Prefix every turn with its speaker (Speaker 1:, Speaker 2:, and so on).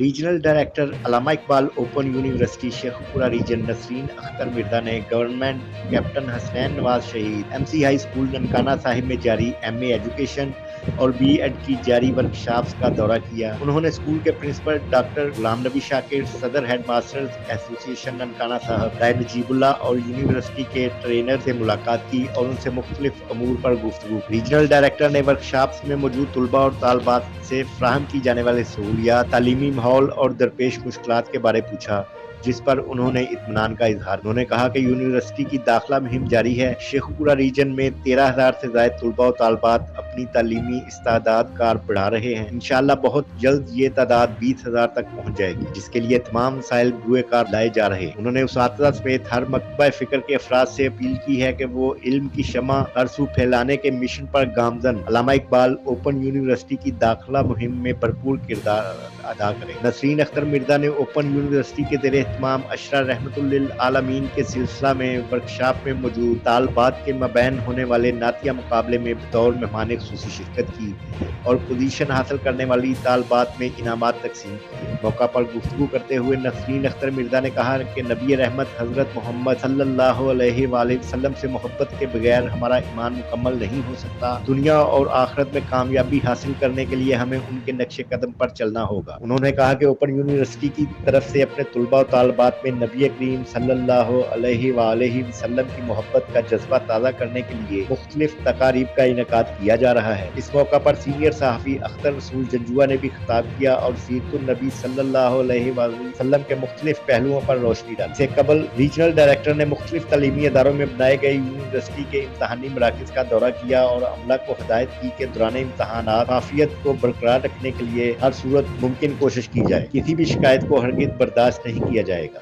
Speaker 1: Regional director Allama Iqbal open university Sheikhupura region Nasreen Akhtar Mirza ने government captain Hasnain Nawaz Shaheed MC high school Nankana Sahib में जारी MA education और बीएड की जारी वर्कशॉप्स का दौरा किया। उन्होंने स्कूल के प्रिंसिपल डॉक्टर गुलाम नबी शाकिर, सदर हेड मास्टर्स एसोसिएशन ननकाना साहब राय नजीबुल्ला और यूनिवर्सिटी के ट्रेनर से मुलाकात की और उनसे मुख्तलिफ अमूर पर गुफ्तगू। रीजनल डायरेक्टर ने वर्कशॉप्स में मौजूद तुलबा और तालबात से फ्राहम की जाने वाले सहूलियात, तालीमी माहौल और दरपेश मुश्किलात के बारे पूछा, जिस पर उन्होंने इत्मीनान का इजहार। उन्होंने कहा कि यूनिवर्सिटी की दाखिला मुहिम जारी है। शेखपुरा रीजन में 13,000 से ज्यादा तुलबा और तालबात अपनी तालीमी इस्तादाद कार बढ़ा रहे हैं। इंशाअल्लाह बहुत जल्द ये तादाद 20,000 तक पहुंच जाएगी, जिसके लिए तमाम मसाइल बुए कार लाए जा रहे हैं। उन्होंने उस्ताद समेत हर मकतबा फिक्र के अफराद से अपील की है कि वो इल्म की शमा हर सू फैलाने के मिशन पर गामजन अल्लामा इकबाल ओपन यूनिवर्सिटी की दाखिला मुहिम में भरपूर किरदार अदा करें। नसरीन अख्तर मिर्जा ने ओपन यूनिवर्सिटी के ज़ेरे इत्माम अशरा रहमतुल लिल आलमीन के सिलसिला में वर्कशॉप में मौजूद तालबात के मबैन होने वाले नातिया मुकाबले में बतौर मेहमान खुसूसी शिरकत की और पोजीशन हासिल करने वाली तालबात में इनामात तकसीम किए। मौका पर गुफ्तगू करते हुए नसरीन अख्तर मिर्जा ने कहा कि नबी रहमत हजरत मोहम्मद सल्लल्लाहु अलैहि वसल्लम से मोहब्बत के बगैर हमारा ईमान मुकम्मल नहीं हो सकता। दुनिया और आखिरत में कामयाबी हासिल करने के लिए हमें उनके नक्शे कदम पर चलना होगा। उन्होंने कहा कि ओपन यूनिवर्सिटी की तरफ से अपने तुलबा और तालबात में नबी करीम सल्लल्लाहु अलैहि वसल्लम की मोहब्बत का जज्बा ताज़ा करने के लिए मुख्तलिफ तकारीब का इनेकाद किया जा रहा है। इस मौका पर सीनियर सहाफ़ी अख्तर रसूल जंजुआ ने भी खिताब किया और सीरतुन नबी सल्लल्लाहु अलैहि वसल्लम के मुख्तलिफ पहलुओं पर रोशनी डाली। इससे कबल रीजनल डायरेक्टर ने मुख्तलिफ तालीमी इदारों में बनाए गए यूनिवर्सिटी के इम्तहानी मराकज़ का दौरा किया और अमला को हिदायत की कि दौरान इम्तहानात काफियत को बरकरार रखने के लिए हर सूरत मुमकिन कोशिश की जाए। किसी भी शिकायत को हरगिज़ बर्दाश्त नहीं किया जाएगा।